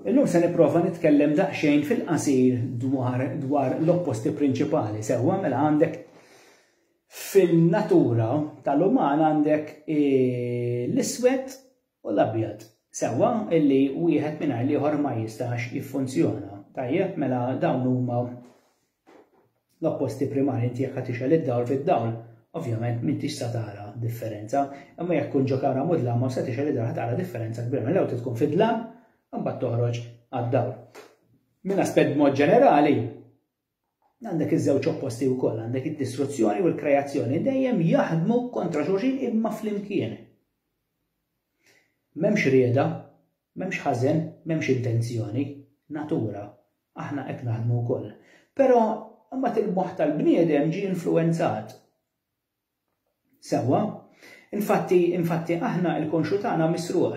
Illum se nipprova nitkellem daqsxejn fil-qasir dwar l-opposti prinċipali. Sewwa mela għandek fil-natura tal-uman għandek l-iswed u l-abjad. Sewwa illi wieħed mingħajr ieħor ma jistax jiffunzjona. Tajjeb mela dawn huma l-opposti primari. Inti jekk tixel id-dawl fid-dawl, ovvjament m'intix se tara differenza, imma jekk tkun ġo kamra mudlama se tixel id-dawl tara differenza kbira. Mela tkun fid-dlam mbagħad toħroġ għad-dawl. Min aspett b'mod ġenerali, għandek iż-żewġ opposti wkoll, għandek id-distruzzjoni u l-kreazzjoni dejjem jaħdmu kontra xulxin imma flimkien. M'hemmx rieda, m'hemmx ħażen, m'hemmx intenzjoni, natura. Aħna hekk naħdmu wkoll. Però mbagħad il-moħħ tal-bniedem ġie influwenzat. Sewwa, infatti aħna l-konxu tagħna misruq.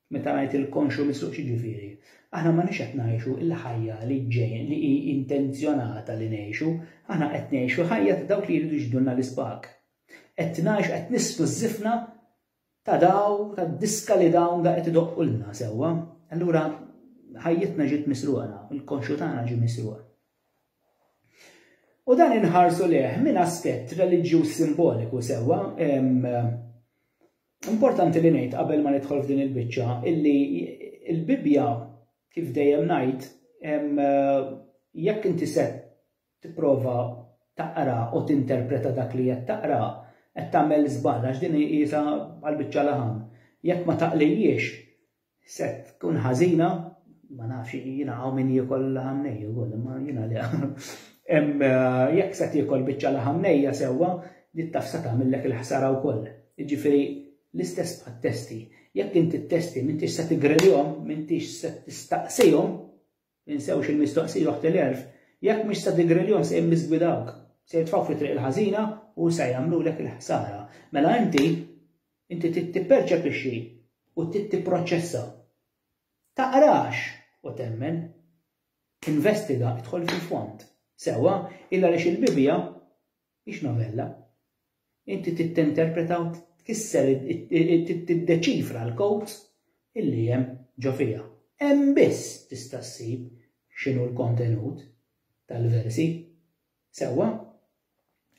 Meta ngħid il-konxu misruq xiġifieri. Aħna ma nix qed ngħixu l-ħajja li ġejjin li hi intenzjonata li ngħixu, aħna qed ngħixu ħajja ta' dawk li jridu jġdulna l-isbaq. Qed ngħix qed nisfu ż-żifna ta' tad-diska li dawn da qed idoqqulna sewwa. Allura ħajjitna ġiet misruqna, il-konxu tagħna ġie misruq. U dan inħarsu leh minn aspett reliġjuż simboliku sewwa. Importanti li ngħid qabel ma nidħol f'din il-biċċa illi l-Bibja kif dejjem ngħid jekk inti se tipprova taqra u tinterpreta dak li qed taqra qed tagħmel żball għax din qisha bħall-biċċa laħam. Jekk ma taqlijiex se tkun ħażina, ma nafx jiena hawn min jiekol laħam ukoll, imma jiena li jekk se tiekol biċċa laħam nejja sewwa li taf se tagħmellek il-ħsara wkoll. Jiġifieri l-istess bħat-testi. Jekk inti t-testi m'intix se tigredihom, m'intix se tistaqsihom, insewx il-mistoqsija oħt il-erf, jekk mhix se tigredihom se jimmiżgwidawk, se jitfgħu fi triq il-ħażina u se jagħmlulek il-ħsara. Mela inti tipperċepixxi u tipproċessa. Taqrax u temmen, investiga, idħol fil-fond. Sewwa, illa għaliex il-Bibja mhix novella. Inti tinterpreta u kisser tiddeċifra l-codes illi hemm ġo fiha. Hemm biss tista' ssib x'inhu l-kontenut tal-versi. Sewwa.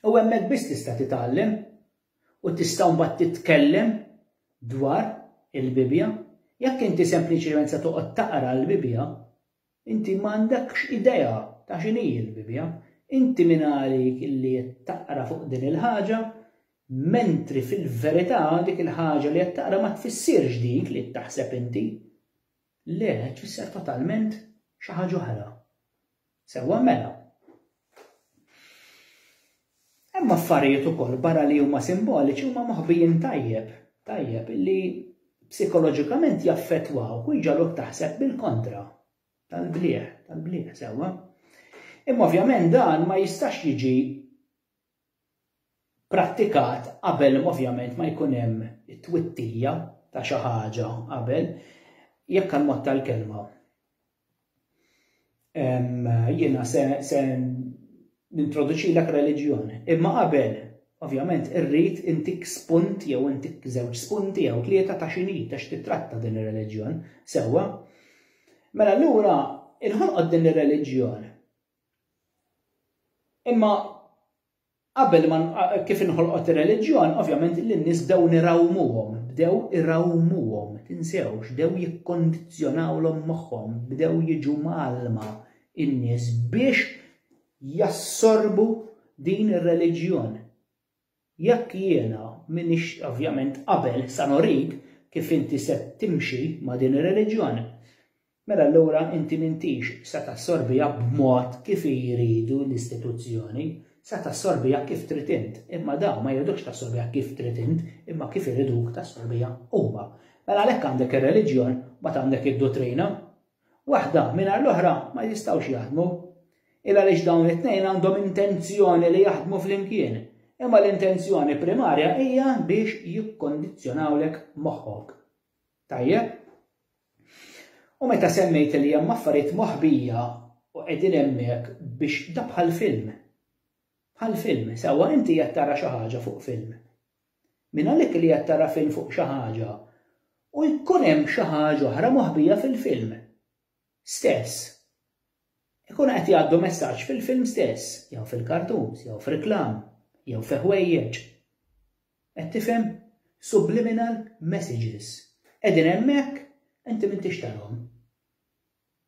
U hemmhekk biss tista' titgħallem u tista' mbagħad titkellem dwar il-Bibja. Jekk inti sempliċement se toqgħod taqra l-Bibja, inti m'għandekx idea ta' x'inhi l-Bibja. Inti minn għalik illi taqra fuq din il-ħaġa, mentri fil-verità dik il-ħaġa li qed taqra ma tfissirx dik li taħseb inti. Le, tfisser totalment xi ħaġa oħra. Sewwa mela. Hemm affarijiet ukoll barra li huma simboliċi huma moħbijin tajjeb illi psikoloġikament jaffettwaw u jġaluk taħseb bil-kontra tal-bliegħ sewwa. Imma ovvjament dan ma jistax jiġi prattikat qabel ovvjament ma jkun hemm it-twittija ta' xi ħaġa qabel, jekk mod tal-kelma. Jiena se nintroduċilek reliġjoni, imma qabel ovvjament irrid intik spunt jew intik żewġ spunti jew tlieta ta' x'inhi ta' x'titratta din ir-reliġjon sewwa. Mela allura inħolqod din ir-reliġjon. Imma qabel ma kif inħolqot ir-reliġjon, ovvjament lin-nies bdew irawmuhom, tinsewx, bdew jikkondizzjonawlhom moħħhom, bdew jiġu malma in-nies biex jassorbu din ir-reliġjon. Jekk jiena minix ovvjament qabel sa norik kif inti se timxi ma' din ir-reliġjon, mela allura inti m'intix se tassorbija b'mod kif jridu l-istituzzjoni, se tassorbija kif trid int, imma dawn ma jridux tassorbija kif trid int, imma kif iriduk tassorbija huma. Mela għalhekk għandek ir-reliġjon, mbagħad għandek id-dottrina, waħda mingħajr l-oħra ma jistgħux jaħdmu. Illa għaliex dawn it-tnejn għandhom intenzjoni li jaħdmu flimkien, imma l-intenzjoni primarja hija biex jikkondizzjonawlek moħħok. Tajjeb? U meta semmejt li hemm affarijiet moħbija u qegħdin hemmhekk biex da bħal film. Bħal film, sewwa inti qed tara xi ħaġa fuq film. Min għalhekk li qed tara film fuq xi ħaġa u jkun hemm xi ħaġa oħra moħbija fil-film stess. Ikun qed jgħaddu messaġġ fil-film stess, jew fil-kartuns, jew f'riklam, jew fi ħwejjeġ. Qed tifhem? Subliminal messages. Qegħdin hemmhekk inti m'intix tarhom.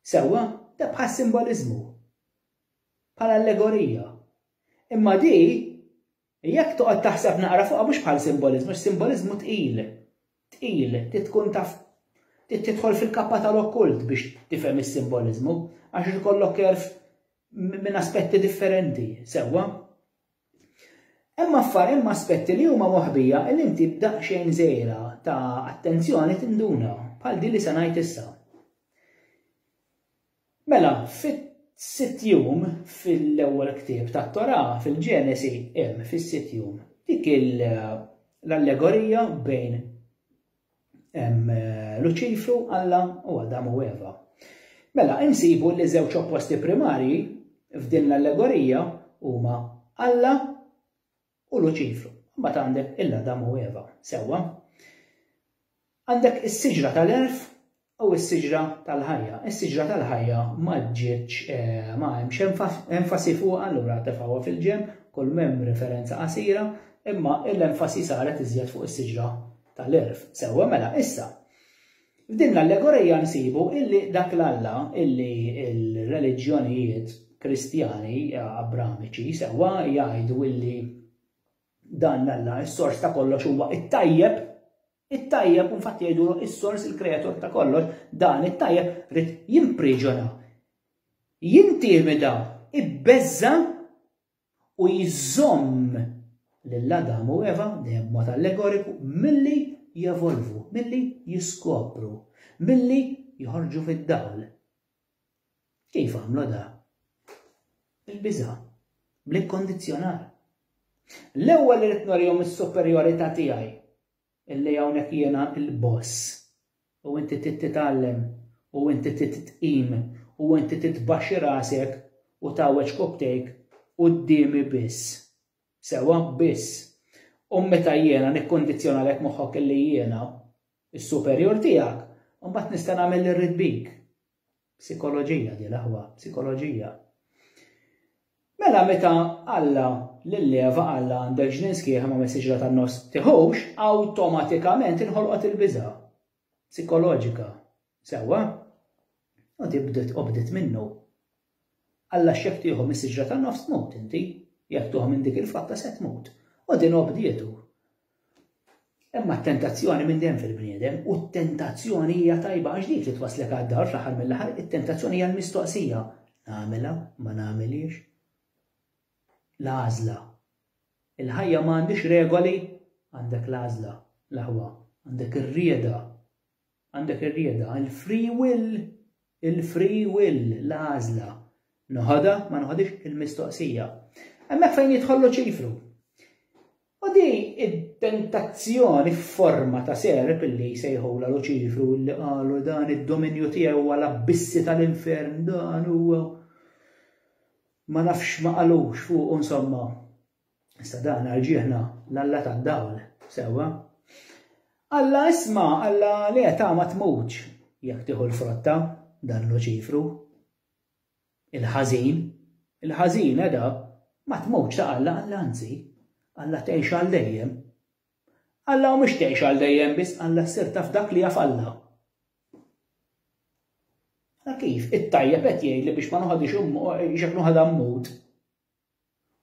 Sewwa, da bħal simboliżmu. Bħal allegorija. Imma di jekk toqgħod taħseb naqra fuqha mhux bħal simboliżmu, simboliżmu tqil. Tqil, tkun taf tidħol fil-kappa tal-okkult biex tifhem is-simboliżmu għax ikollok kerf minn aspetti differenti, sewwa. Hemm aspetti li huma moħbija li inti b'daqsxejn żgħira ta' attenzjoni tinduna bħal din li se ngħid issa. Mela, fit-sitt jum fil-ewwel ktieb tat-Torah fil-Ġenesi hemm fis-sitt jum dik l-allegorija bejn Luċifru, Alla u Adam u Eva. Mela, insibu li żewġ opposti primarji f'din l-allegorija huma Alla u Luċifru. Mbagħad għandek il-Adam u Eva, sewwa. Għandek is-siġra tal-erf u s-siġra tal-ħajja. Is-siġra tal-ħajja ma ġietx ma hemmx enfasi fuqha allura tefgħuha fil-ġem, kull hemm referenza qasira, imma l-enfasi saret iżjed fuq is-siġra tal-erf. Sewwa mela issa. F'din l-allegorija nsibu illi dak l-Alla illi l-reliġjonijiet Kristjani Abramiċi sewwa jgħidu illi dan l-Alla is-sors ta' kollox huwa it-tajjeb, u infatti jgħidu is-sors il-kreatur ta' kollox, dan it-tajjeb rid jimpriġona, jintimida, ibbeżza u jżomm lill-Adam u Eva dejjem mod allegoriku milli jevolvu, milli jiskopru, milli joħorġu fid-dawl. Kif għamlu da? Il-biża', bl-ikkondizzjonar. L-ewwel li rid norihom is-superjorità tiegħi illi hawnhekk jiena l-boss u inti titgħallem u inti titqim u inti titbaxxi rasek u tawweġ koptejk qudiemi biss. Sewwa biss. U meta jiena nikkondizzjonalek moħħok illi jiena is-superjur tiegħek, u mbagħad nista' nagħmel li rrid bik. Psikoloġija di l-aħwa, psikoloġija. Mela meta Alla lill-Eva Alla għandek ġnien sħiħ ma' messiġra tan-nofs tieħux, awtomatikament inħolqot il-biża' psikoloġika. Sewwa? U bdiet minnu. Alla x'jekk tieħu messiġra tan-nofs tmut inti, jekk tuħu minn dik il-fatta se tmut. U din obdietu. Imma t-tentazzjoni minn dejjem fil-bniedem u t-tentazzjoni hija tajba għax dik li twaslek għad-dar fl-aħħar mill-aħħar, it-tentazzjoni hija l-mistoqsija. Nagħmilha, ma nagħmilix. L-għażla. Il-ħajja m'għandix regoli, għandek l-għażla, l-aħwa, għandek ir-rieda. Għandek ir-rieda, il-free will, l-għażla. Noħodha, ma noħodix il-mistoqsija. Hemmhekk fejn jidħol Luċifru. U di id-tentazzjoni f'forma ta' serp illi jsejħula Luċifru li qalu dan id-dominju tiegħu huwa l-abissi tal-infern, dan huwa ma nafx ma qalux fuq insomma. Issa dan arġieħna l-Alla tad-dawl, sewwa. Alla isma' Alla li ta' ma tmutx jekk tieħu l-frotta dan Luċifru. Il-ħażin edha ma tmutx ta' Alla anzi. Alla tgħix għal dejjem. Alla mhux tgħix għal dejjem biss Alla ssir taf dak li jaf Alla. Kif? It-tajjeb qed jgħidli biex ma noħodix x'hekk noħodha mmut.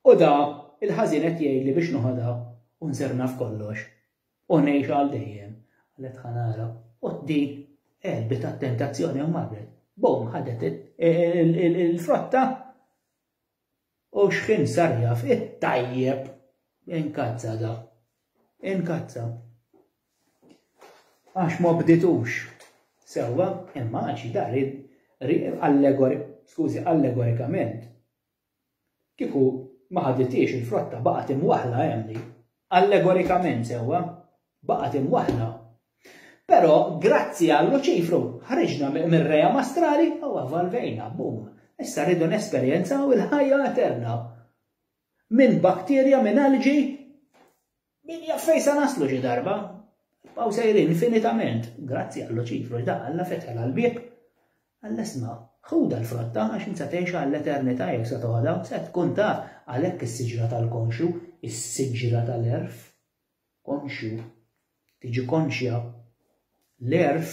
U da il-ħażin qed jgħidli biex noħodha u nsirna f'kollox. U ngħix għal dejjem. Għalet ħanara. U dik qelbet tat-tentazzjoni u marret. Bum ħadet il-frotta u x'kien sar jaf it-tajjeb. Inkazza da. Inkazza. Għax ma bditux. Sewwa, imma għaxi dar allegorikament. Kieku ma ħaditiex il-frotta baqgħet imwaħla hemm li. Allegorikament sewwa, baqgħet imwaħla. Però grazzi għal Luċifru ħarġna mir-reja mastrali u evolvejna, bum. Issa rridu nesperjenzaw il-ħajja eterna. Minn bakterja, minn alġi, min jaffej sa naslu xi darba. Baw sejrin infinitament, grazzi għallu ċifru da, Alla fetħel għal-bib, Alla sma, ħuda l-frotta għax insa teħxa għall-eternità jek sa toħda, se tkun taf għalhekk is-siġra tal-konxu, is-siġra tal-erf, konxu, tiġi konxja, l-erf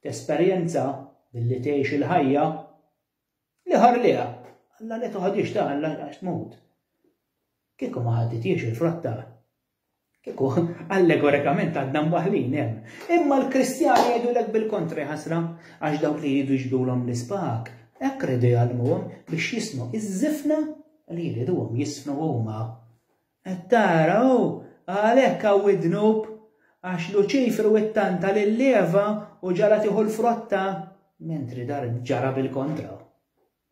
tesperjenza billi tgħix il-ħajja li ħarliha, Alla li toħodix ta' Alla għax tmut. Kieku ma ħadditiex il-frotta, kieku allegorikament għadna mwaħlin hemm. Imma l-Kristjani jgħidulek bil-kontra ħasra għax dawk li jridu jġbdulhom l-isbaq, hekk ridu jgħallmuhom biex jisnu iż-żifna li jriduhom jisnu huma. Qed taraw għalhekk hawn id-dnub għax Luċifru it-tanta lil-leva u ġara tieħu l-frotta mentri dar ġara bil-kontra.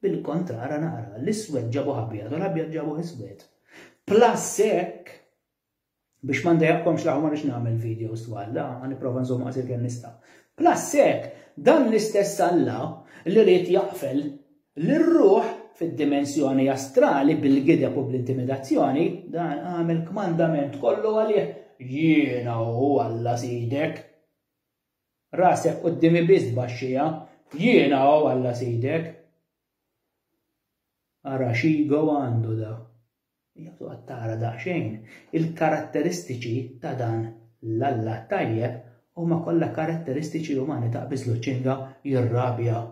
Bil-kontra ara nara l-iswed ġabu abjad u l-abjad ġabu iswed. Plus hekk biex ma ndejjaqkomx laħu ma nix nagħmel videos dwar da, nipprova nżomm qasir kemm nista'. Plus hekk dan l-istess Alla li rrid jaqfel lir-ruħ fid-dimensjoni astrali bil-gideb u bl-intimidazzjoni, dan għamel kmandament kollu għalih jiena u Alla sidek. Rasek qudiemi biss baxxija, jiena u Alla sidek. Ara xigo għandu da. Jgħatu għattara daqxejn, il-karatteristiċi ta' dan l-Alla tajjeb huma kollha karatteristiċi umani ta' biżlu ċinga jirrabja.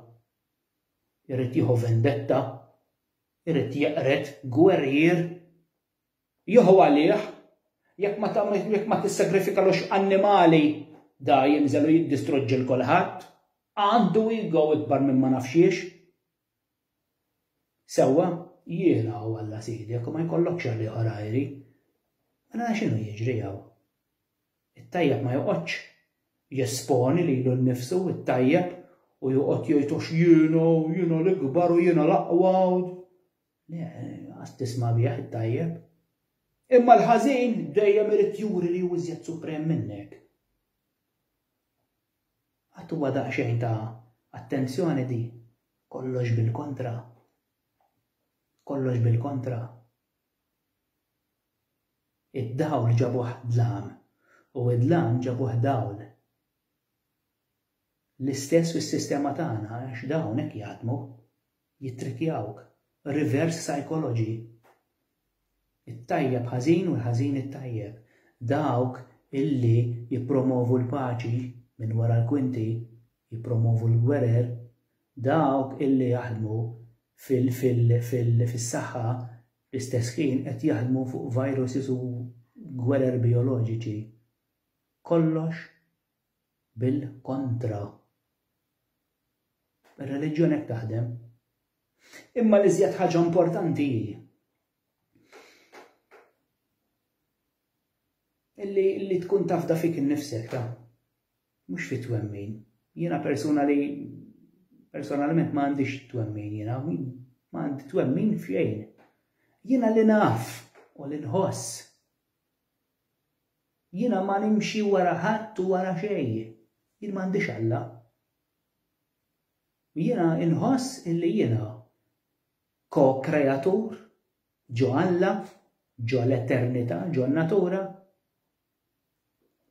Irrid jieħu vendetta, irrid jeqret gwerrier, jieħu għalih, jekk ma tissagrifikalux annimali da jinżelu jiddistruġġi l-kulħadd, għandu jgħu ikbar minn ma nafxiex. Sewwa jiena u Alla sidek u ma jkollokx għalli ħarajri. Mela x'inhu jiġri hawn? It-tajjeb ma joqgħodx jesponi lilu nnifsu it-tajjeb u joqgħod jgħidux jiena l-ikbar u jiena l-aqwa. Le, għas tisma' bih it-tajjeb. Imma l-ħażin dejjem irid juri li hu iżjed suprem minnek. Għad huwa daqsxejn ta' attenzjoni di, kollox bil-kontra. Kollox bil-kontra. Id-dawl ġabuh dlam u id-dlam ġabuh dawl. L-istess fis-sistema tagħna għax dawn hekk jaħdmu jittrikjawk. Reverse psychology. It-tajjeb ħażin u l-ħażin it-tajjeb. Dawk illi jippromovu l-paċi minn wara l-kwinti, jippromovu l-gwerer, dawk illi jaħdmu fis-saħħa l-istess ħin qed jaħdmu fuq viruses u gwerer bioloġiċi. Kollox bil-kontra. Ir-reliġjoni hekk taħdem. Imma l-iżjed ħaġa importanti illi tkun tafda fik innifsek ta' mhux fi twemmin. Jiena personalment ma għandix twemmin, jiena ma għandi twemmin f'jejn. Jiena li naf u li nħoss. Jiena ma nimxi wara ħadd u wara xejn. Jien m'għandix Alla. Jiena inħoss illi jiena ko-kreatur ġo Alla, ġo l-eternità, ġo n-natura.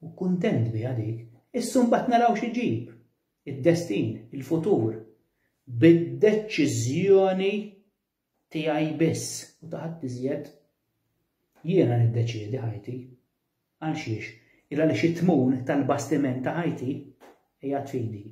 U kuntent bi dik. Issum bat naraw xi ġib. Id-destin, il-futur, bid-deċiżjoni tiegħi biss u taħat iżjed jiena niddeċiedi ħajti. Għal xiex, ira li xi tmun tal-bastiment ta' ħajti hija tfidi.